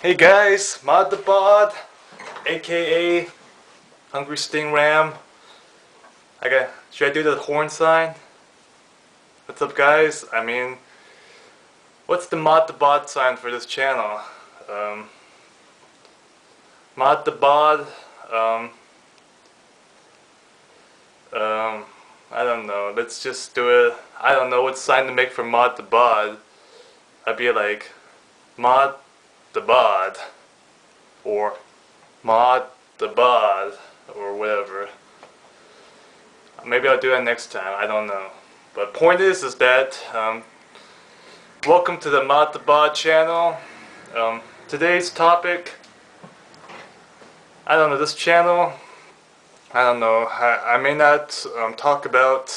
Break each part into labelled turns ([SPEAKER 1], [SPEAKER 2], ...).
[SPEAKER 1] Hey guys, modthebod, aka Hungry Sting Ram. Should I do the horn sign? What's up, guys? What's the modthebod sign for this channel? Um, modthebod. Um, I don't know. Let's just do it. I don't know what sign to make for modthebod. I'd be like modthebod or modthebod or whatever. Maybe I'll do that next time. I don't know. But point is that welcome to the modthebod channel. Today's topic. I don't know, this channel. I don't know. I may not talk about.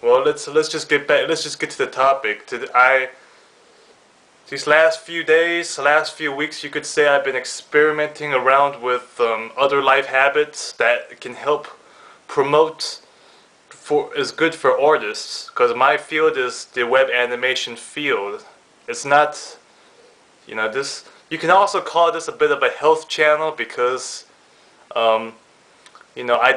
[SPEAKER 1] Well, let's just get back. Let's just get to the topic. These last few days, last few weeks, you could say I've been experimenting around with other life habits that can help promote is good for artists, because my field is the web animation field. It's not, this. You can also call this a bit of a health channel because, I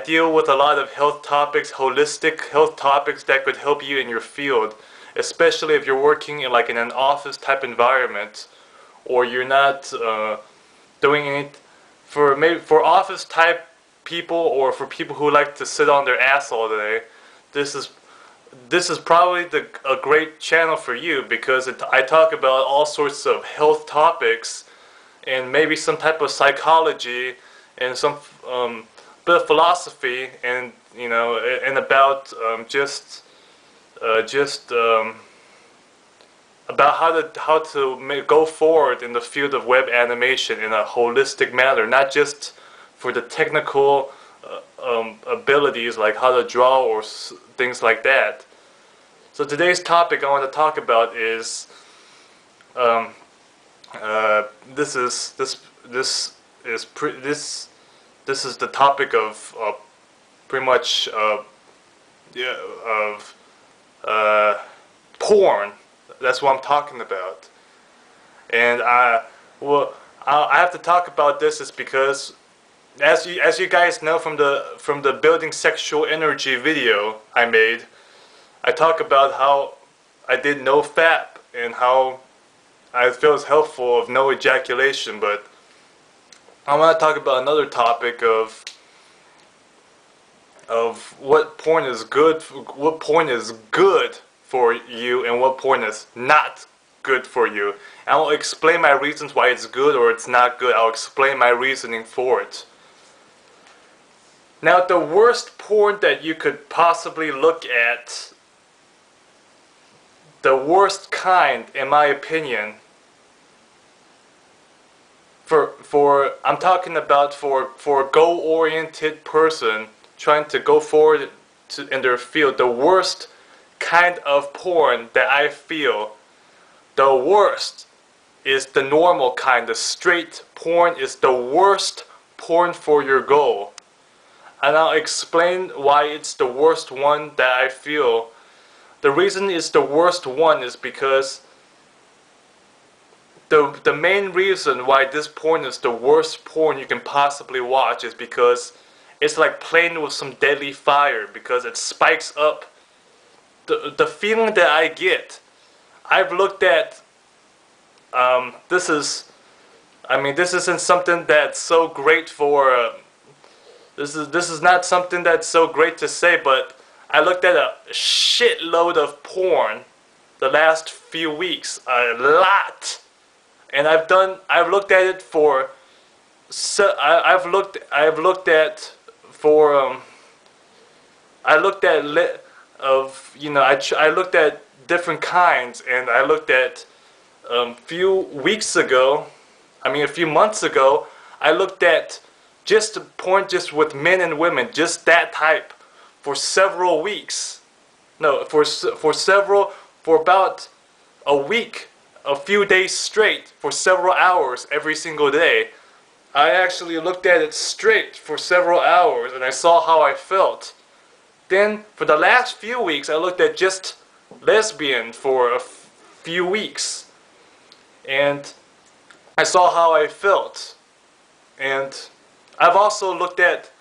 [SPEAKER 1] deal with a lot of health topics, holistic health topics that could help you in your field, especially if you're working in an office type environment, or you're not doing it for office type people, or for people who like to sit on their ass all day. This is probably a great channel for you, because I talk about all sorts of health topics and maybe some type of psychology and some bit of philosophy, and and about about how to go forward in the field of web animation in a holistic manner, not just for the technical abilities like how to draw or things like that. So today's topic I want to talk about is this is the topic of pretty much yeah, of porn. That's what I'm talking about. And I have to talk about this is because, as you guys know from the building sexual energy video I made, I talk about how I did no FAP and how I feel it's helpful of no ejaculation. But I want to talk about another topic of what porn is good for you and what porn is not good for you. And I'll explain my reasons why it's good or it's not good. I'll explain my reasoning for it. Now, the worst porn that you could possibly look at, the worst kind, in my opinion, I'm talking about for a goal-oriented person trying to go forward in their field, the worst kind of porn that I feel, the worst is the normal kind. The straight porn is the worst porn for your goal. And I'll explain why it's the worst one that I feel. The reason it's the worst one is because the main reason why this porn is the worst porn you can possibly watch is because it's like playing with some deadly fire, because it spikes up the feeling that I get. I've looked at this isn't something that's so great for this is not something that's so great to say, but I looked at a shitload of porn the last few weeks, a lot. And I've looked at it for I've looked at for I looked at I looked at different kinds, and I looked at a few months ago, I looked at just porn just with men and women, just that type, for several weeks. No, for about a week, a few days straight, for several hours every single day. I actually looked at it straight for several hours, and I saw how I felt. Then, for the last few weeks, I looked at just lesbian for a few weeks. And I saw how I felt. And I've also looked at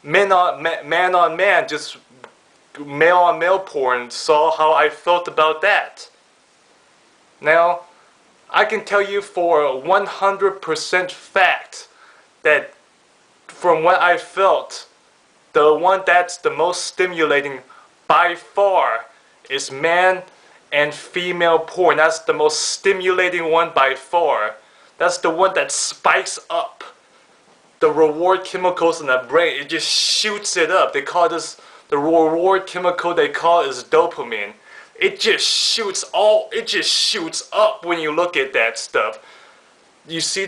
[SPEAKER 1] man on man, just male on male porn, saw how I felt about that. Now, I can tell you for 100% fact that from what I felt, the one that's the most stimulating by far is man and female porn. That's the most stimulating one by far. That's the one that spikes up the reward chemicals in the brain. It just shoots it up. They call this, the reward chemical they call is dopamine. It just shoots up when you look at that stuff. You see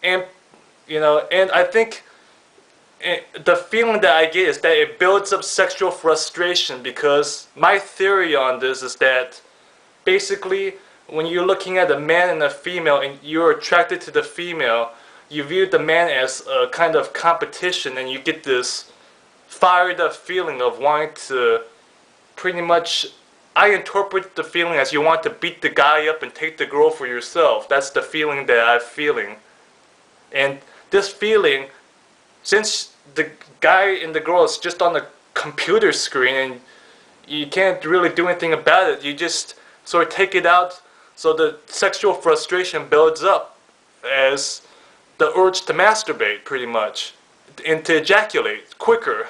[SPEAKER 1] and and I think the feeling that I get is that it builds up sexual frustration, because my theory on this is that basically when you're looking at a man and a female and you're attracted to the female, you view the man as a kind of competition, and you get this fired up feeling of wanting to pretty much, I interpret the feeling as you want to beat the guy up and take the girl for yourself. That's the feeling that I'm feeling. And this feeling, since the guy and the girl is just on the computer screen and you can't really do anything about it, you just sort of take it out, so the sexual frustration builds up as the urge to masturbate, pretty much, and to ejaculate quicker.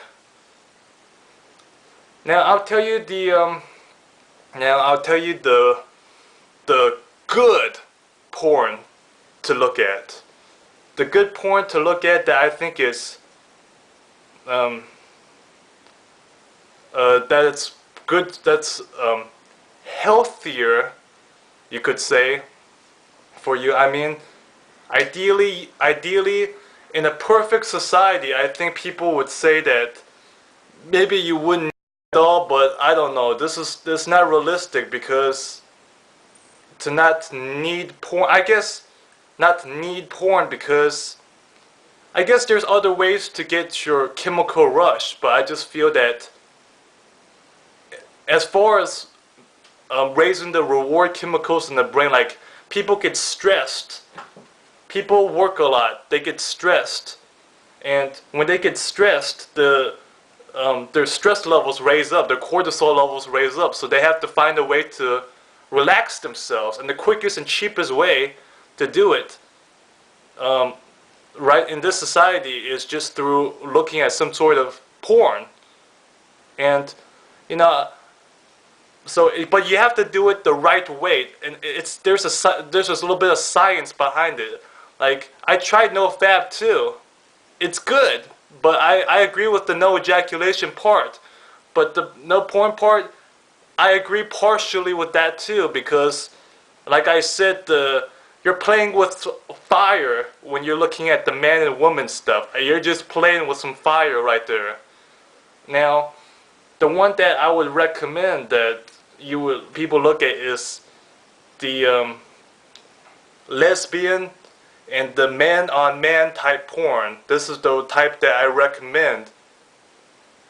[SPEAKER 1] Now I'll tell you the good porn to look at. The good porn to look at that I think is that it's good, that's healthier, you could say, for you. I mean, ideally, in a perfect society, I think people would say that maybe you wouldn't at all, but I don't know. This is not realistic, because to not need porn, I guess, not need porn, because I guess there's other ways to get your chemical rush, but I just feel that as far as raising the reward chemicals in the brain, like, people get stressed. People work a lot. They get stressed. And when they get stressed, their stress levels raise up. Their cortisol levels raise up. So they have to find a way to relax themselves. And the quickest and cheapest way to do it, right in this society, is just through looking at some sort of porn. And, you know, so, but you have to do it the right way, and there's a little bit of science behind it. Like, I tried NoFap too. It's good, but I agree with the no ejaculation part. But the no porn part, I agree partially with that too, because, like I said, you're playing with fire when you're looking at the man and woman stuff. You're just playing with some fire right there. Now, the one that I would recommend that people look at is the lesbian and the man-on-man type porn. This is the type that I recommend.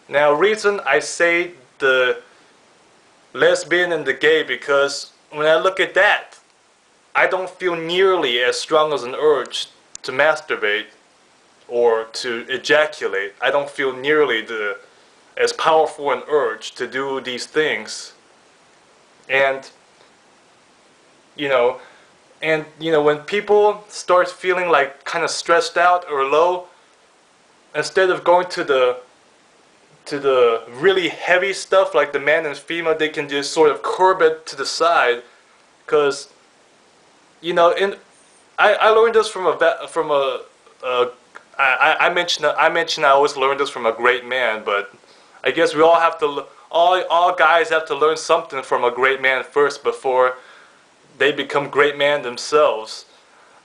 [SPEAKER 1] Now, reason I say the lesbian and the gay, because when I look at that, I don't feel nearly as strong as an urge to masturbate or to ejaculate. I don't feel nearly as powerful an urge to do these things. And when people start feeling like kind of stressed out or low, instead of going to the really heavy stuff like the man and female, they can just sort of curb it to the side, because I learned this I mentioned I always learned this from a great man, but I guess we all have to, all guys have to learn something from a great man first before they become great men themselves.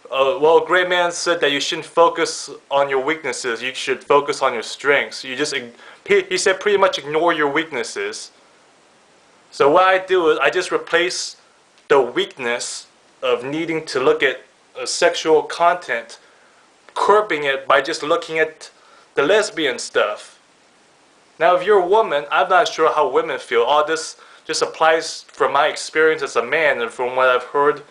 [SPEAKER 1] Well, a great man said that you shouldn't focus on your weaknesses, you should focus on your strengths. He said pretty much ignore your weaknesses. So what I do is I just replace the weakness of needing to look at sexual content, curbing it by just looking at the lesbian stuff. Now, if you're a woman, I'm not sure how women feel. All this just applies from my experience as a man and from what I've heard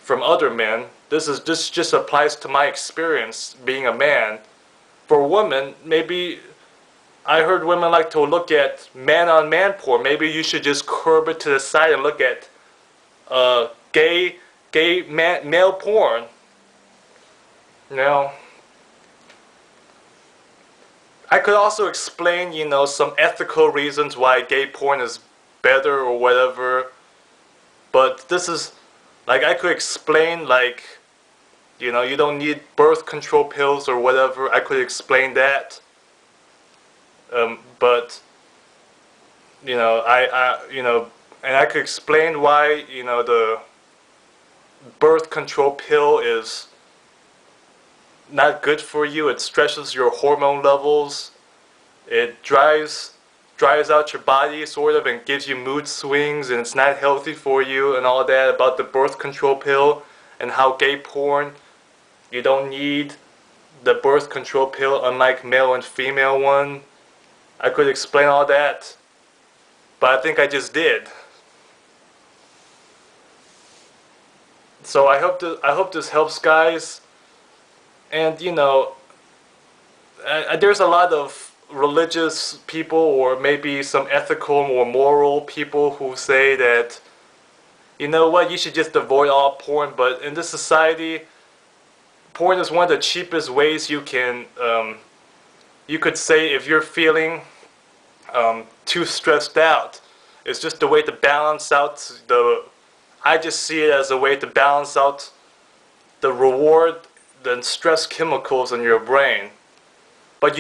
[SPEAKER 1] from other men. This just applies to my experience being a man. For women, maybe I heard women like to look at man-on-man porn. Maybe you should just curb it to the side and look at gay male porn. You know, I could also explain, some ethical reasons why gay porn is better or whatever. But this is, like, I could explain, like, you don't need birth control pills or whatever. I could explain that. But, and I could explain why, the birth control pill is not good for you. It stresses your hormone levels. It dries out your body sort of and gives you mood swings, and it's not healthy for you and all that about the birth control pill, and how gay porn, you don't need the birth control pill unlike male and female one. I could explain all that, but I think I just did. So I hope this helps, guys. And there's a lot of religious people, or maybe some ethical or moral people, who say that, you know what, you should just avoid all porn. But in this society, porn is one of the cheapest ways you can, you could say, if you're feeling too stressed out, it's just a way to balance out I just see it as a way to balance out the reward, the stress chemicals in your brain. But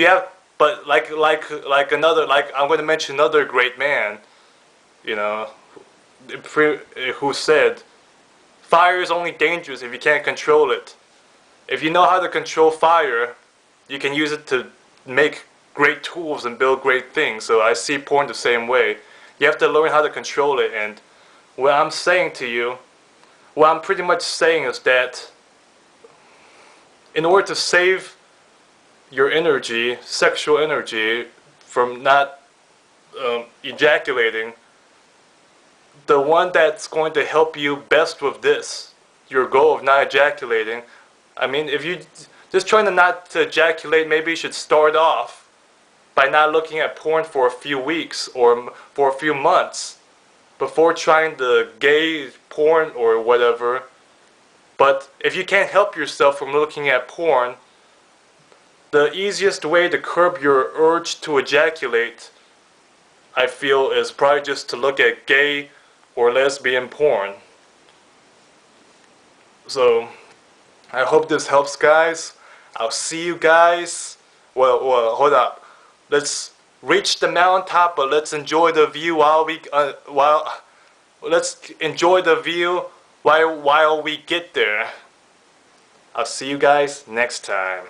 [SPEAKER 1] like I'm going to mention another great man, who said, fire is only dangerous if you can't control it. If you know how to control fire, you can use it to make great tools and build great things. So I see porn the same way. You have to learn how to control it. And what I'm saying to you, what I'm pretty much saying is that in order to save your energy, sexual energy, from not ejaculating, the one that's going to help you best with this, your goal of not ejaculating, I mean, if you just trying to not to ejaculate, maybe you should start off by not looking at porn for a few weeks or for a few months before trying the gay porn or whatever. But if you can't help yourself from looking at porn, the easiest way to curb your urge to ejaculate, I feel, is probably just to look at gay or lesbian porn. So I hope this helps, guys. I'll see you guys. Well, hold up. Let's reach the mountaintop, but let's enjoy the view let's enjoy the view while we get there. I'll see you guys next time.